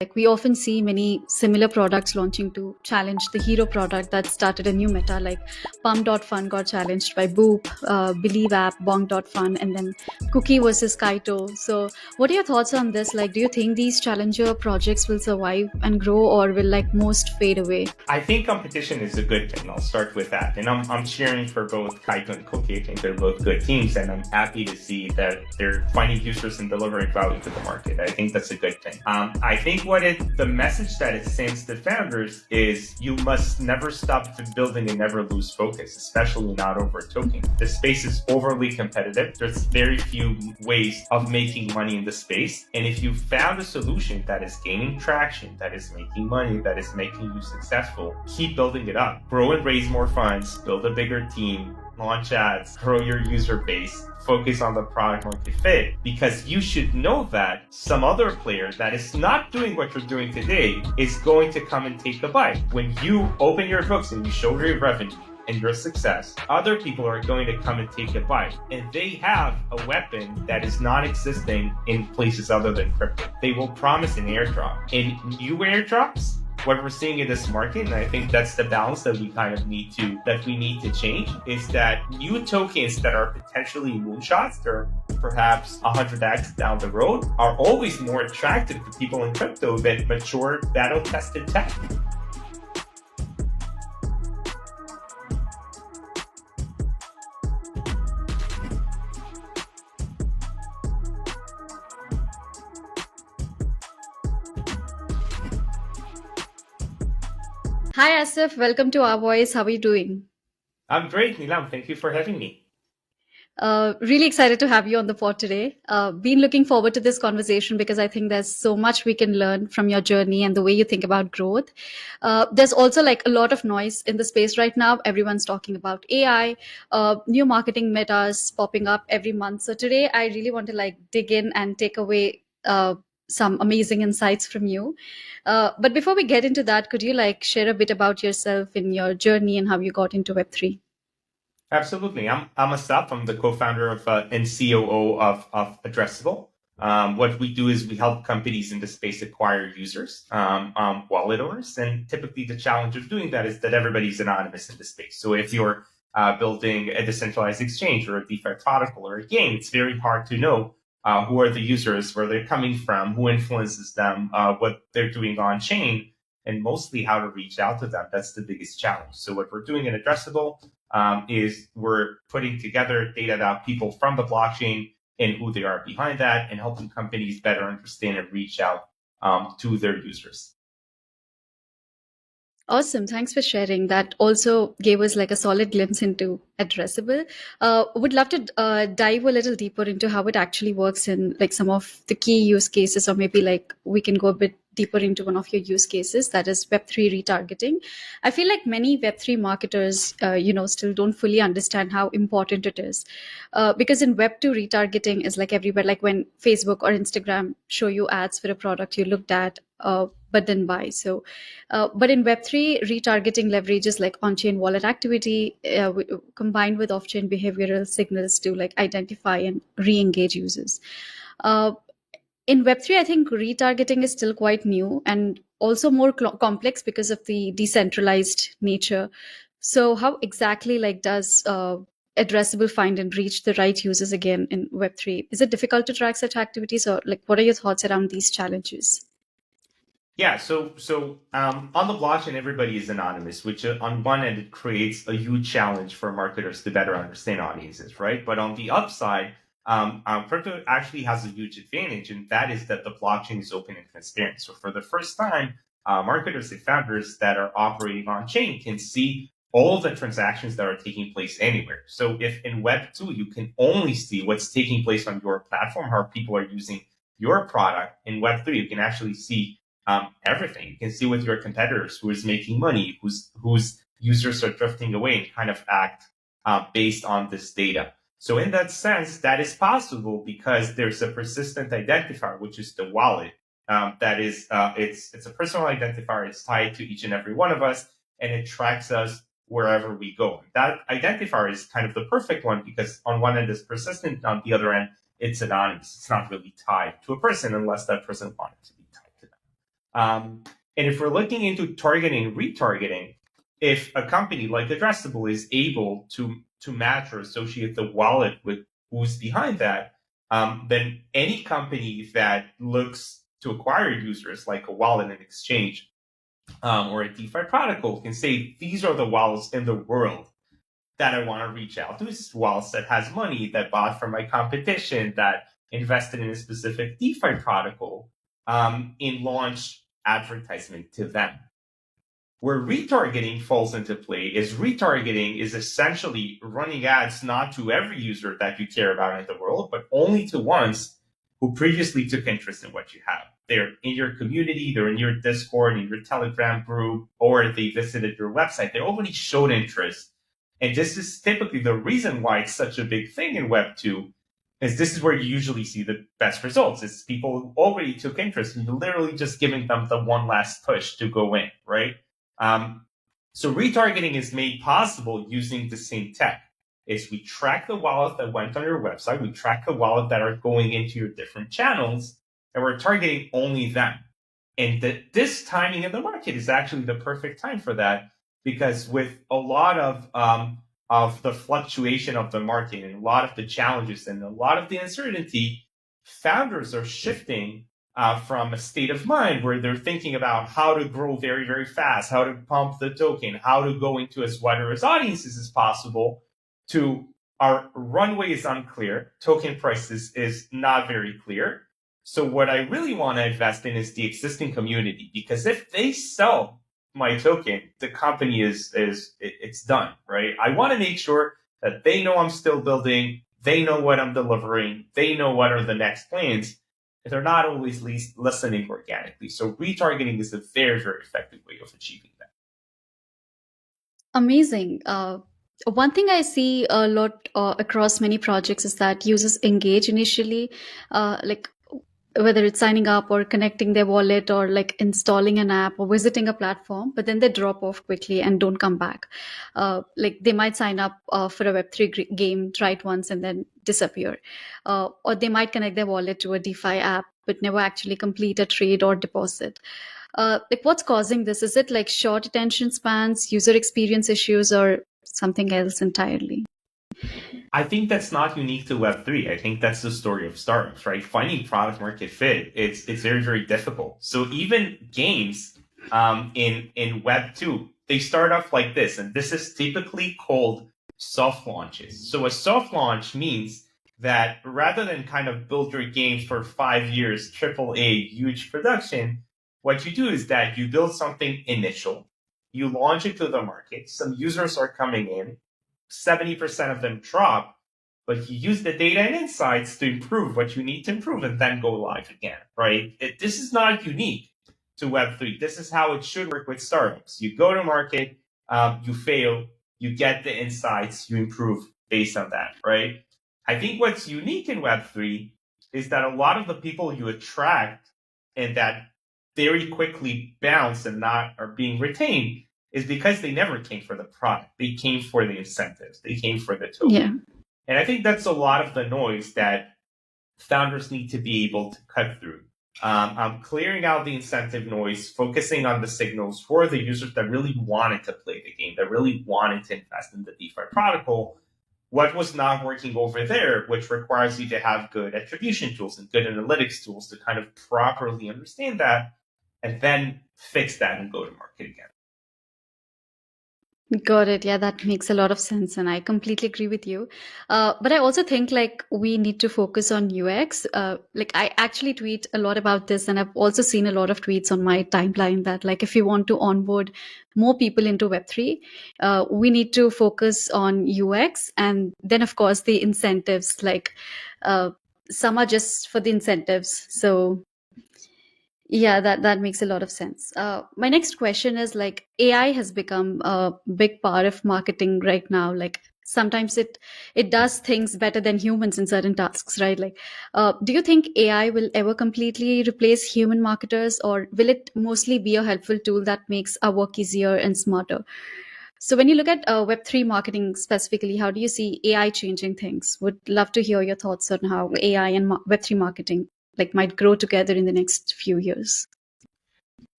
Like we often see many similar products launching to challenge the hero product that started a new meta, like Pump.fun got challenged by Boop, Believe app, Bong.fun, and then Cookie versus Kaito. So what are your thoughts on this? Like, do you think these challenger projects will survive and grow, or will like most fade away? I think competition is a good thing. I'll start with that. And I'm cheering for both Kaito and Cookie. I think they're both good teams, and I'm happy to see that they're finding users and delivering value to the market. I think that's a good thing. I think the message that it sends to founders is you must never stop building and never lose focus, especially not over token. The space is overly competitive. There's very few ways of making money in the space. And if you found a solution that is gaining traction, that is making money, that is making you successful, keep building it up. Grow and raise more funds, build a bigger team, launch ads, grow your user base, focus on the product market fit, because you should know that some other player that is not doing what you're doing today is going to come and take a bite. When you open your books and you show your revenue and your success, other people are going to come and take a bite. And they have a weapon that is not existing in places other than crypto. They will promise an airdrop. In new airdrops, what we're seeing in this market, and I think that's the balance that we need to change, is that new tokens that are potentially moonshots, they're perhaps 100x down the road, are always more attractive to people in crypto than mature, battle-tested tech. Hi Asif, welcome to our voice. How are you doing? I'm great, Nilam. Thank you for having me. Really excited to have you on the pod today. Been looking forward to this conversation because I think there's so much we can learn from your journey and the way you think about growth. There's also like a lot of noise in the space right now. Everyone's talking about AI, new marketing metas popping up every month. So today I really want to like dig in and take away some amazing insights from you. But before we get into that, could you like share a bit about yourself in your journey and how you got into Web3? Absolutely. I'm Asaf. I'm the co-founder of and COO of Addressable. What we do is we help companies in the space acquire users, wallet owners, and typically the challenge of doing that is that everybody's anonymous in the space. So if you're building a decentralized exchange or a DeFi protocol or a game, it's very hard to know who are the users, where they're coming from, who influences them, what they're doing on chain, and mostly how to reach out to them. That's the biggest challenge. So what we're doing in Addressable is we're putting together data about people from the blockchain and who they are behind that, and helping companies better understand and reach out to their users. Awesome. Thanks for sharing. That also gave us like a solid glimpse into Addressable. Would love to dive a little deeper into how it actually works in like some of the key use cases, or maybe like we can go a bit deeper into one of your use cases, that is Web3 retargeting. I feel like many Web3 marketers, still don't fully understand how important it is. Because in Web2 retargeting is like everywhere, like when Facebook or Instagram show you ads for a product you looked at, but then buy. So, but in Web3, retargeting leverages like on-chain wallet activity combined with off-chain behavioral signals to like identify and re-engage users. Uh, in Web3, I think retargeting is still quite new and also more complex because of the decentralized nature. So, how exactly like does addressable find and reach the right users again in Web3? Is it difficult to track such activities, or like what are your thoughts around these challenges? Yeah, so on the blockchain, everybody is anonymous, which on one end, it creates a huge challenge for marketers to better understand audiences, right? But on the upside, crypto actually has a huge advantage, and that is that the blockchain is open and transparent. So for the first time, marketers and founders that are operating on chain can see all of the transactions that are taking place anywhere. So if in Web 2, you can only see what's taking place on your platform, how people are using your product, in Web 3, you can actually see everything. You can see with your competitors who is making money, whose users are drifting away, and kind of act based on this data. So in that sense, that is possible because there's a persistent identifier, which is the wallet. That is, it's a personal identifier. It's tied to each and every one of us, and it tracks us wherever we go. That identifier is kind of the perfect one because on one end it's persistent, on the other end it's anonymous. It's not really tied to a person unless that person wanted to be tied to them. And if we're looking into targeting and retargeting, if a company like Addressable is able to match or associate the wallet with who's behind that, then any company that looks to acquire users, like a wallet and exchange, or a DeFi protocol, can say these are the wallets in the world that I want to reach out to. It's wallets that has money, that bought from my competition, that invested in a specific DeFi protocol, and launch advertisement to them. Where retargeting falls into play is retargeting is essentially running ads not to every user that you care about in the world, but only to ones who previously took interest in what you have. They're in your community, they're in your Discord, in your Telegram group, or they visited your website. They already showed interest. And this is typically the reason why it's such a big thing in Web 2, is this is where you usually see the best results. It's people who already took interest and you're literally just giving them the one last push to go in, right? So retargeting is made possible using the same tech. Is we track the wallet that went on your website, we track the wallet that are going into your different channels, and we're targeting only them. And this timing in the market is actually the perfect time for that, because with a lot of the fluctuation of the market and a lot of the challenges and a lot of the uncertainty, founders are shifting from a state of mind where they're thinking about how to grow very, very fast, how to pump the token, how to go into as wider as audiences as possible, to our runway is unclear, token prices is not very clear. So what I really want to invest in is the existing community, because if they sell my token, the company it's done, right? I want to make sure that they know I'm still building, they know what I'm delivering, they know what are the next plans. They're not always listening organically. So retargeting is a very, very effective way of achieving that. Amazing. One thing I see a lot across many projects is that users engage initially, like whether it's signing up or connecting their wallet or like installing an app or visiting a platform, but then they drop off quickly and don't come back. Like they might sign up for a Web3 game, try it once and then disappear. Or they might connect their wallet to a DeFi app, but never actually complete a trade or deposit. Like what's causing this? Is it like short attention spans, user experience issues, or something else entirely? I think that's not unique to Web3. I think that's the story of startups, right? Finding product market fit, it's very, very difficult. So even games in Web2, they start off like this, and this is typically called soft launches. So a soft launch means that rather than kind of build your games for 5 years, AAA, huge production, what you do is that you build something initial, you launch it to the market, some users are coming in, 70% of them drop, but you use the data and insights to improve what you need to improve and then go live again, right? This is not unique to Web3. This is how it should work with startups. You go to market, you fail, you get the insights, you improve based on that, right? I think what's unique in Web3 is that a lot of the people you attract and that very quickly bounce and not are being retained is because they never came for the product. They came for the incentives. They came for the token. Yeah. And I think that's a lot of the noise that founders need to be able to cut through. Clearing out the incentive noise, focusing on the signals for the users that really wanted to play the game, that really wanted to invest in the DeFi protocol. What was not working over there, which requires you to have good attribution tools and good analytics tools to kind of properly understand that, and then fix that and go to market again. Got it. Yeah, that makes a lot of sense, and I completely agree with you. But I also think like we need to focus on UX. Like I actually tweet a lot about this, and I've also seen a lot of tweets on my timeline that like if you want to onboard more people into Web3, we need to focus on UX, and then of course the incentives. Like some are just for the incentives, so yeah, that makes a lot of sense. My next question is like AI has become a big part of marketing right now. Like sometimes it does things better than humans in certain tasks, right? Like, do you think AI will ever completely replace human marketers, or will it mostly be a helpful tool that makes our work easier and smarter? So when you look at Web3 marketing specifically, how do you see AI changing things? Would love to hear your thoughts on how AI and Web3 marketing like might grow together in the next few years.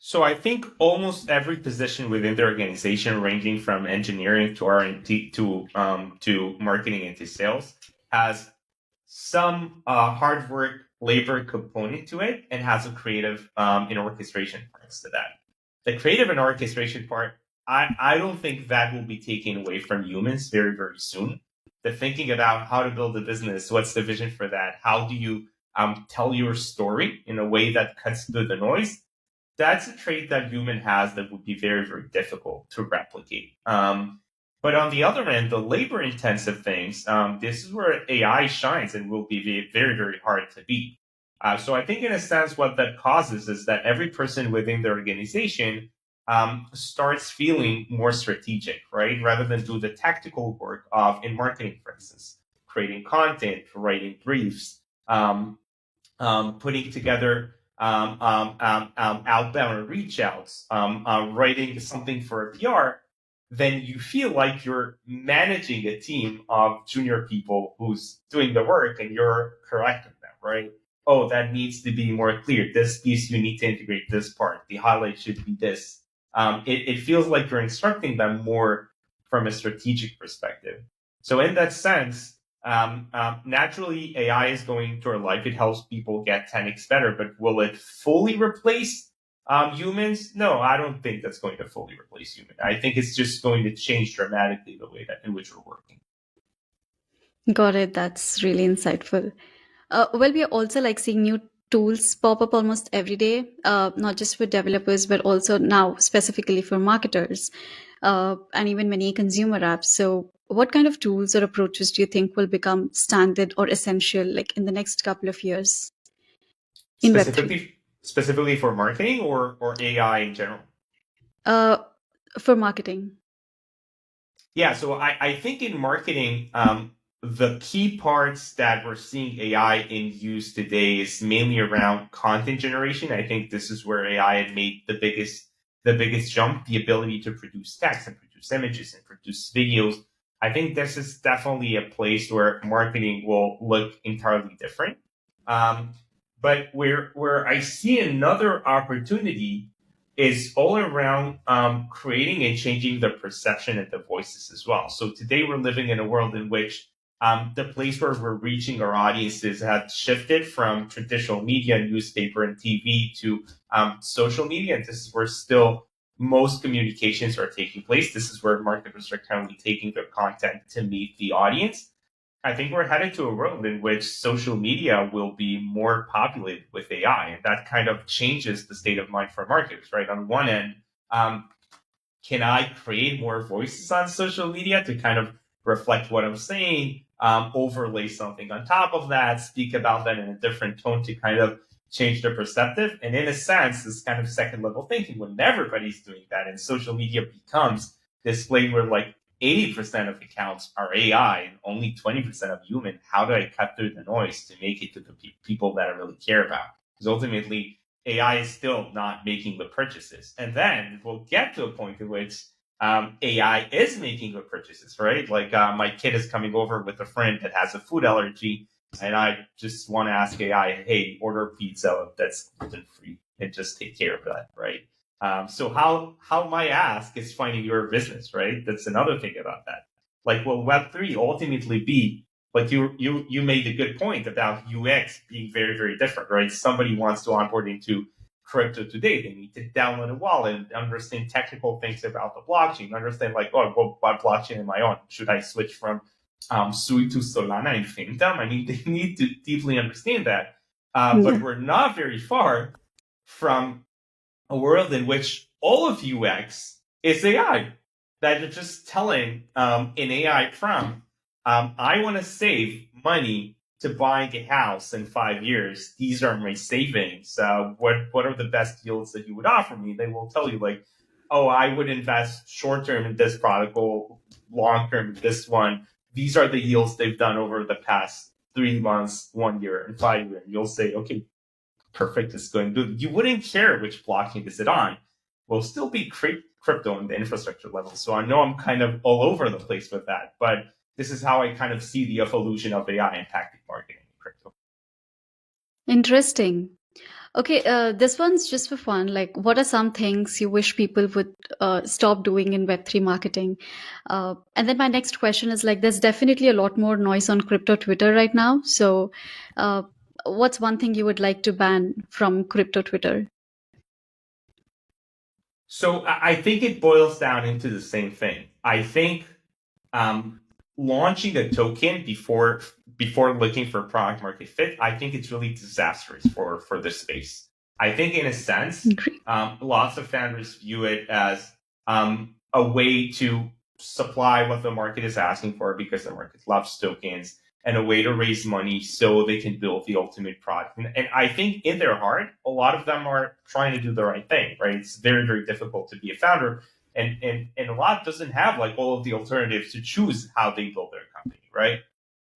So I think almost every position within the organization, ranging from engineering to R&D to marketing and to sales, has some hard work, labor component to it, and has a creative and orchestration parts to that. The creative and orchestration part, I don't think that will be taken away from humans very, very soon. The thinking about how to build a business, what's the vision for that, how do you tell your story in a way that cuts through the noise, that's a trait that human has that would be very, very difficult to replicate. But on the other end, the labor intensive things, this is where AI shines and will be very, very hard to beat. So I think in a sense, what that causes is that every person within the organization starts feeling more strategic, right? Rather than do the tactical work of, in marketing, for instance, creating content, writing briefs, putting together outbound reach outs, writing something for a PR, then you feel like you're managing a team of junior people who's doing the work and you're correcting them, right? Oh, that needs to be more clear. This piece, you need to integrate this part. The highlight should be this. It feels like you're instructing them more from a strategic perspective. So in that sense, naturally, AI is going to our life. It helps people get 10x better, but will it fully replace humans? No, I don't think that's going to fully replace humans. I think it's just going to change dramatically the way that in which we're working. Got it. That's really insightful. Well, we are also like seeing new tools pop up almost every day, not just for developers, but also now specifically for marketers, and even many consumer apps. So, what kind of tools or approaches do you think will become standard or essential, like in the next couple of years in Web3? Specifically for marketing or AI in general? Uh, for marketing. Yeah, so I think in marketing, the key parts that we're seeing AI in use today is mainly around content generation. I think this is where AI had made the biggest jump, the ability to produce text and produce images and produce videos. I think this is definitely a place where marketing will look entirely different. Um, but where I see another opportunity is all around creating and changing the perception and the voices as well. So today we're living in a world in which the place where we're reaching our audiences has shifted from traditional media, newspaper, and TV to social media. And this is where still most communications are taking place. This is where marketers are currently taking their content to meet the audience. I think we're headed to a world in which social media will be more populated with AI, and that kind of changes the state of mind for marketers, right? On one end, can I create more voices on social media to kind of reflect what I'm saying, overlay something on top of that, speak about that in a different tone to kind of change the perspective? And in a sense, this kind of second level thinking, when everybody's doing that and social media becomes this place where like 80% of accounts are AI and only 20% of human, how do I cut through the noise to make it to the people that I really care about? Because ultimately, AI is still not making the purchases. And then we'll get to a point in which AI is making the purchases, right? Like my kid is coming over with a friend that has a food allergy, and I just want to ask AI, hey, order pizza that's gluten free and just take care of that, right? So how my ask is finding your business, right? That's another thing about that. Like, will Web3 ultimately be like you made a good point about UX being very, very different, right? Somebody wants to onboard into crypto today. They need to download a wallet and understand technical things about the blockchain, understand like, oh, well, what blockchain am I on? Should I switch from Sui to Solana and Phantom? I mean, they need to deeply understand that. But we're not very far from a world in which all of UX is AI. That you're just telling an AI prompt, I want to save money to buying a house in 5 years. These are my savings. What are the best yields that you would offer me? They will tell you like, oh, I would invest short term in this product or long term in this one. These are the yields they've done over the past 3 months, 1 year, and 5 years. And you'll say, okay, perfect, it's going to do. You wouldn't care which blockchain is it on. We'll still be crypto on the infrastructure level. So I know I'm kind of all over the place with that, but this is how I kind of see the evolution of AI impacting marketing in crypto. Interesting. Okay, this one's just for fun. Like, what are some things you wish people would stop doing in Web3 marketing? And then my next question is like, there's definitely a lot more noise on crypto Twitter right now. So, uh, what's one thing you would like to ban from crypto Twitter? So I think it boils down into the same thing. I think um, launching a token before looking for product market fit, I think it's really disastrous for this space. I think in a sense, Agree. lots of founders view it as a way to supply what the market is asking for because the market loves tokens, and a way to raise money so they can build the ultimate product. And I think in their heart, a lot of them are trying to do the right thing, right? It's very, very difficult to be a founder. And a lot doesn't have like all of the alternatives to choose how they build their company, right?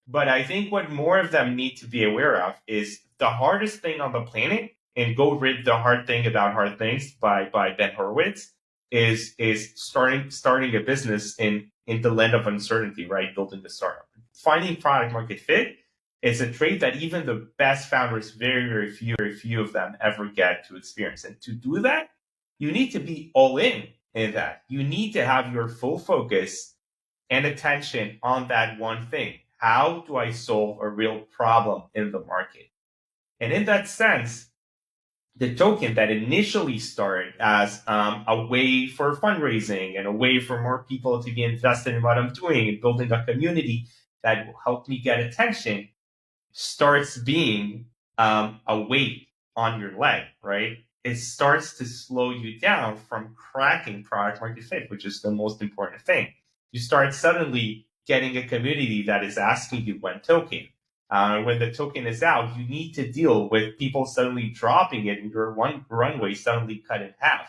But I think what more of them need to be aware of is the hardest thing on the planet, and Go Read the Hard Thing About Hard Things by Ben Horowitz, is starting a business in the land of uncertainty, right? Building the startup. Finding product market fit is a trait that even the best founders, very, very few of them ever get to experience. And to do that, you need to be all in that. You need to have your full focus and attention on that one thing. How do I solve a real problem in the market? And in that sense, the token that initially started as a way for fundraising and a way for more people to be invested in what I'm doing and building a community that will help me get attention starts being a weight on your leg, right? It starts to slow you down from cracking product market fit, which is the most important thing. You start suddenly getting a community that is asking you when token. When the token is out, you need to deal with people suddenly dropping it and your runway suddenly cut in half.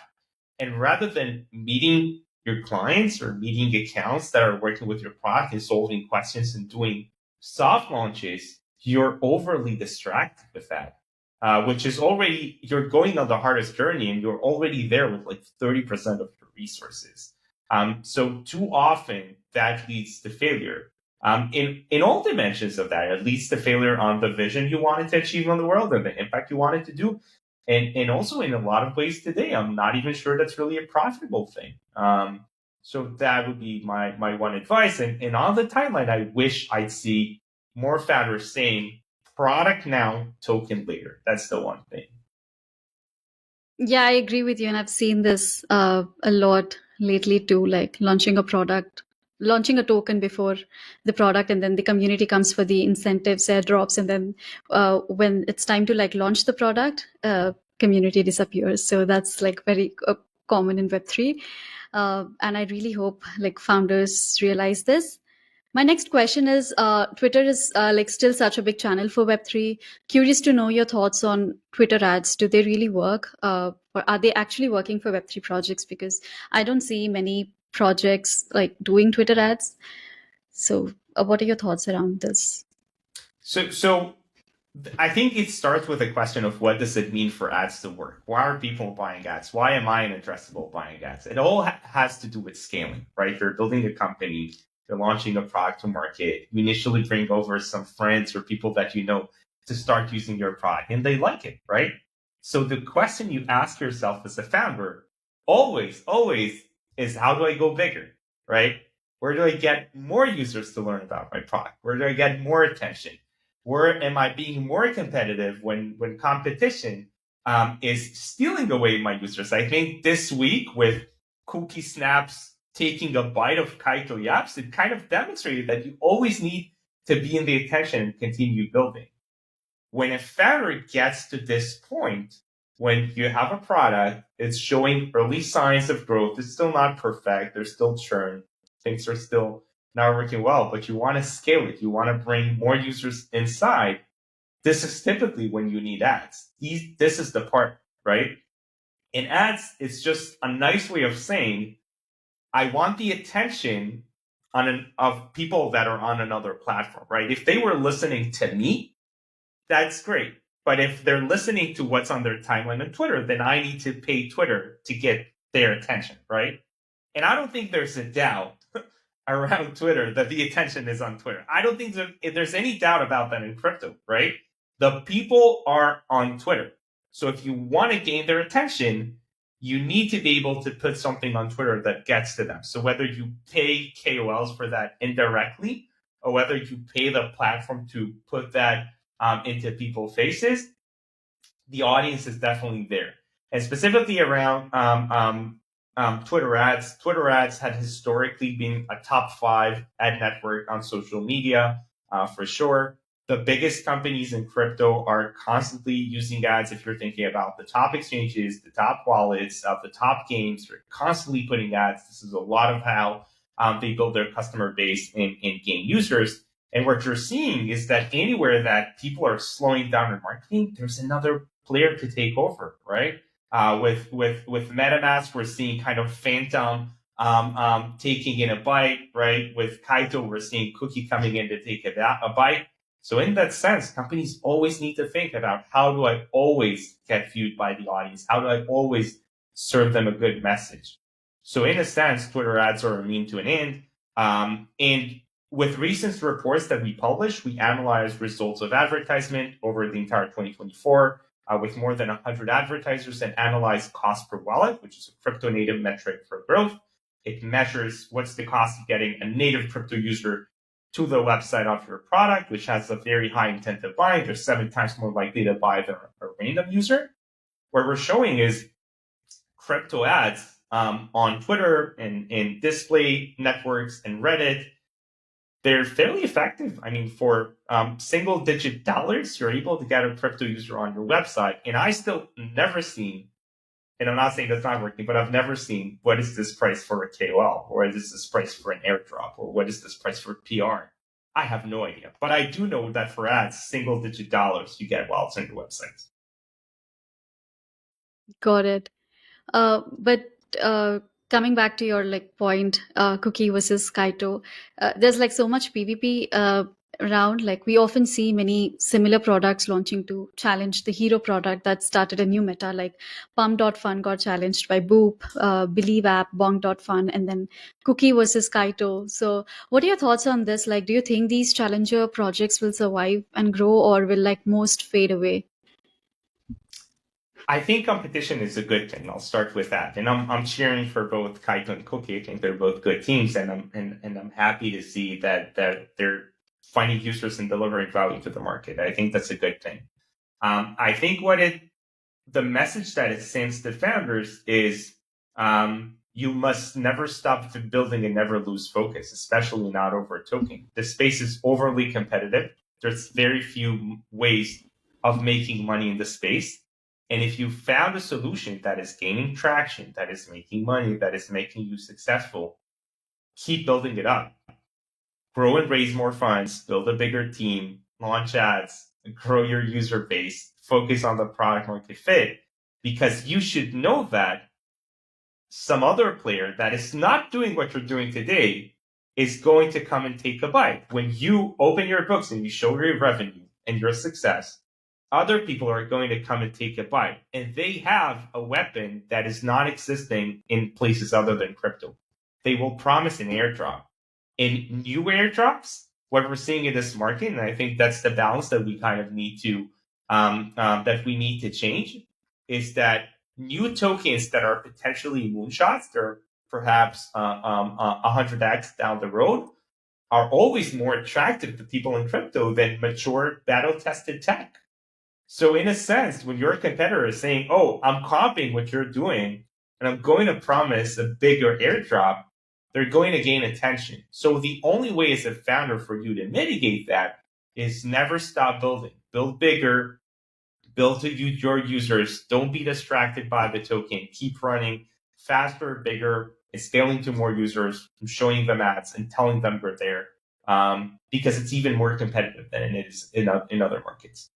And rather than meeting your clients or meeting accounts that are working with your product and solving questions and doing soft launches, you're overly distracted with that, which is already, you're going on the hardest journey and you're already there with like 30% of your resources. So too often that leads to failure. In all dimensions of that, it leads to failure on the vision you wanted to achieve on the world and the impact you wanted to do. And also in a lot of ways today, I'm not even sure that's really a profitable thing. So that would be my one advice. And on the timeline, I wish I'd see more founders saying product now, token later. That's the one thing. Yeah, I agree with you, and I've seen this a lot lately too. Like launching a token before the product, and then the community comes for the incentives, airdrops, and then when it's time to like launch the product, community disappears. So that's like very common in Web3, and I really hope like founders realize this. My next question is Twitter is like still such a big channel for Web3. Curious to know your thoughts on Twitter ads. Do they really work? Or are they actually working for Web3 projects? Because I don't see many projects like doing Twitter ads. So, what are your thoughts around this? So I think it starts with a question of what does it mean for ads to work? Why are people buying ads? Why am I an addressable buying ads? It all has to do with scaling, right? You're building a company, you're launching a product to market. You initially bring over some friends or people that you know to start using your product, and they like it, right? So the question you ask yourself as a founder always is, how do I go bigger, right? Where do I get more users to learn about my product? Where do I get more attention? Where am I being more competitive when competition is stealing away my users? I think this week with Cookie Snaps taking a bite of Kaito Yaps, it kind of demonstrated that you always need to be in the attention and continue building. When a founder gets to this point, when you have a product, it's showing early signs of growth. It's still not perfect. There's still churn. Things are still not working well, but you want to scale it. You want to bring more users inside. This is typically when you need ads. This is the part, right? In ads, it's just a nice way of saying, I want the attention of people that are on another platform, right? If they were listening to me, that's great. But if they're listening to what's on their timeline on Twitter, then I need to pay Twitter to get their attention, right? And I don't think there's a doubt around Twitter that the attention is on Twitter. I don't think there's any doubt about that in crypto, right? The people are on Twitter. So if you want to gain their attention, you need to be able to put something on Twitter that gets to them. So whether you pay KOLs for that indirectly, or whether you pay the platform to put that into people's faces, the audience is definitely there. And specifically around Twitter ads, Twitter ads had historically been a top 5 ad network on social media for sure. The biggest companies in crypto are constantly using ads. If you're thinking about the top exchanges, the top wallets, the top games, they're constantly putting ads. This is a lot of how they build their customer base and gain users. And what you're seeing is that anywhere that people are slowing down their marketing, there's another player to take over, right? With MetaMask, we're seeing kind of Phantom taking in a bite, right? With Kaito, we're seeing Cookie coming in to take a bite. So in that sense, companies always need to think about, how do I always get viewed by the audience? How do I always serve them a good message? So in a sense, Twitter ads are a means to an end. And with recent reports that we published, we analyzed results of advertisement over the entire 2024 with more than 100 advertisers, and analyzed cost per wallet, which is a crypto native metric for growth. It measures what's the cost of getting a native crypto user to the website of your product, which has a very high intent to buy. They're 7 times more likely to buy than a random user. What we're showing is crypto ads on Twitter and in display networks and Reddit, they're fairly effective. I mean, for single digit dollars, you're able to get a crypto user on your website. And I still never seen, and I'm not saying that's not working, but I've never seen, what is this price for a KOL, or what is this price for an airdrop, or what is this price for PR? I have no idea. But I do know that for ads, single digit dollars, you get while it's on your website. Got it. But coming back to your like point, Cookie versus Kaito, there's like so much PvP around. Like we often see many similar products launching to challenge the hero product that started a new meta. Like Pump.Fun got challenged by Boop, Believe app, Bong.Fun, and then Cookie versus Kaito. So what are your thoughts on this? Like, do you think these challenger projects will survive and grow, or will like most fade away? I think competition is a good thing. I'll start with that, and I'm cheering for both Kaito and Cookie. I think they're both good teams, and I'm happy to see that they're finding users and delivering value to the market. I think that's a good thing. I think the message that it sends to founders is, you must never stop building and never lose focus, especially not over a token. The space is overly competitive. There's very few ways of making money in the space. And if you found a solution that is gaining traction, that is making money, that is making you successful, keep building it up. Grow and raise more funds, build a bigger team, launch ads, grow your user base, focus on the product market fit, because you should know that some other player that is not doing what you're doing today is going to come and take a bite. When you open your books and you show your revenue and your success, other people are going to come and take a bite. And they have a weapon that is not existing in places other than crypto. They will promise an airdrop. In new airdrops, what we're seeing in this market, and I think that's the balance that we kind of need to change, is that new tokens that are potentially moonshots, they're perhaps 100x down the road, are always more attractive to people in crypto than mature, battle-tested tech. So in a sense, when your competitor is saying, oh, I'm copying what you're doing, and I'm going to promise a bigger airdrop, they're going to gain attention. So the only way as a founder for you to mitigate that is never stop building. Build bigger, build to your users. Don't be distracted by the token. Keep running faster, bigger, and scaling to more users, showing them ads and telling them we're there, because it's even more competitive than it is in other markets.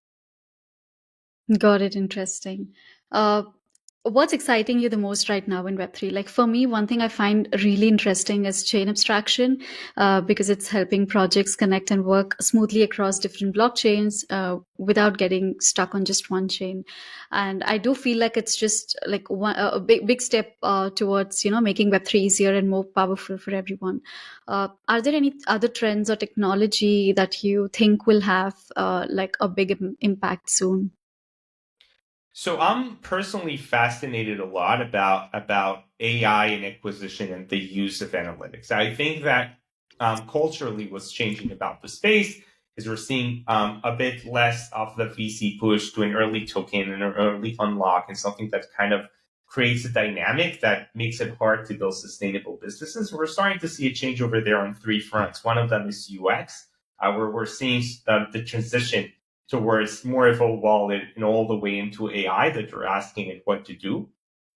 Got it. Interesting. What's exciting you the most right now in Web3? Like for me, one thing I find really interesting is chain abstraction, because it's helping projects connect and work smoothly across different blockchains without getting stuck on just one chain. And I do feel like it's just like a big step towards making Web3 easier and more powerful for everyone. Are there any other trends or technology that you think will have like a big impact soon? So I'm personally fascinated a lot about AI and acquisition and the use of analytics. I think that culturally what's changing about the space is we're seeing a bit less of the VC push to an early token and an early unlock and something that kind of creates a dynamic that makes it hard to build sustainable businesses. We're starting to see a change over there on three fronts. One of them is UX, where we're seeing the transition towards more of a wallet and all the way into AI that you're asking it what to do.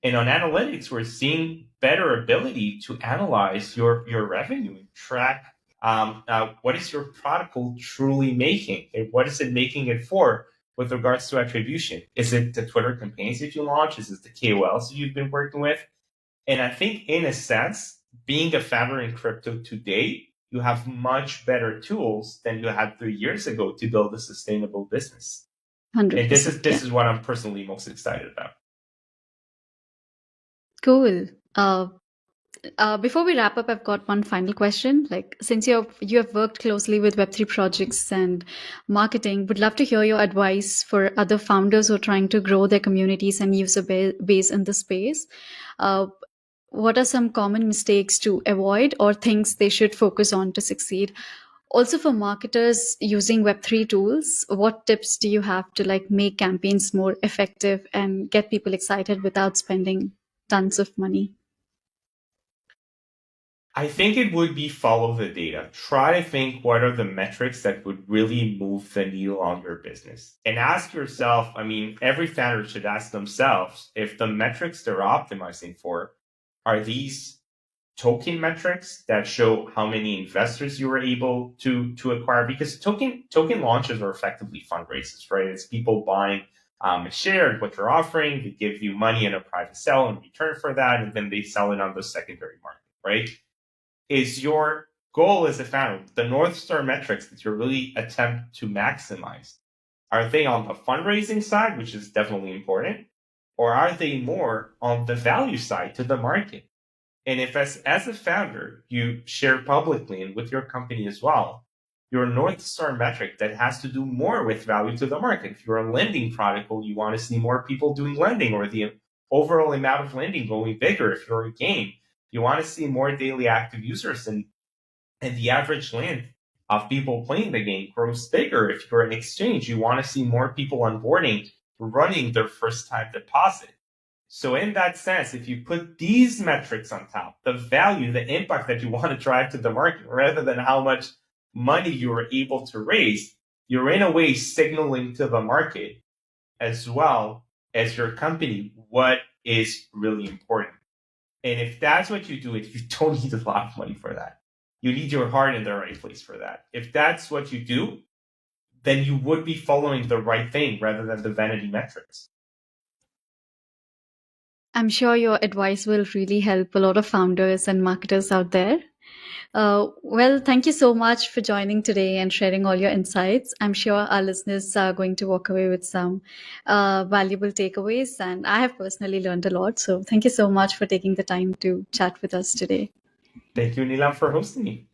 And on analytics, we're seeing better ability to analyze your revenue and track what is your product truly making and what is it making it for with regards to attribution. Is it the Twitter campaigns that you launch? Is it the KOLs that you've been working with? And I think in a sense, being a founder in crypto today, you have much better tools than you had 3 years ago to build a sustainable business. 100%. And this is what I'm personally most excited about. Cool. Before we wrap up, I've got one final question. Like, since you have worked closely with Web3 projects and marketing, would love to hear your advice for other founders who are trying to grow their communities and user base in the space. What are some common mistakes to avoid or things they should focus on to succeed? Also, for marketers using Web3 tools, what tips do you have to like make campaigns more effective and get people excited without spending tons of money? I think it would be follow the data. Try to think what are the metrics that would really move the needle on your business. And ask yourself, I mean, every founder should ask themselves if the metrics they're optimizing for are these token metrics that show how many investors you were able to acquire, because token launches are effectively fundraisers, right? It's people buying a share of what you're offering. They give you money in a private sale in return for that, and then they sell it on the secondary market, right? Is your goal as a founder, the North Star metrics that you really attempt to maximize, are they on the fundraising side, which is definitely important, or are they more on the value side to the market? And if as a founder, you share publicly and with your company as well, your North Star metric that has to do more with value to the market. If you're a lending product, well, you want to see more people doing lending or the overall amount of lending going bigger. If you're a game, you want to see more daily active users and the average length of people playing the game grows bigger. If you're an exchange, you want to see more people onboarding, running their first time deposit. So in that sense, if you put these metrics on top, the value, the impact that you want to drive to the market, rather than how much money you were able to raise, you're in a way signaling to the market as well as your company what is really important. And if that's what you do, you don't need a lot of money for that. You need your heart in the right place for that. If that's what you do, then you would be following the right thing rather than the vanity metrics. I'm sure your advice will really help a lot of founders and marketers out there. Well, thank you so much for joining today and sharing all your insights. I'm sure our listeners are going to walk away with some valuable takeaways, and I have personally learned a lot. So, thank you so much for taking the time to chat with us today. Thank you, Nilam, for hosting me.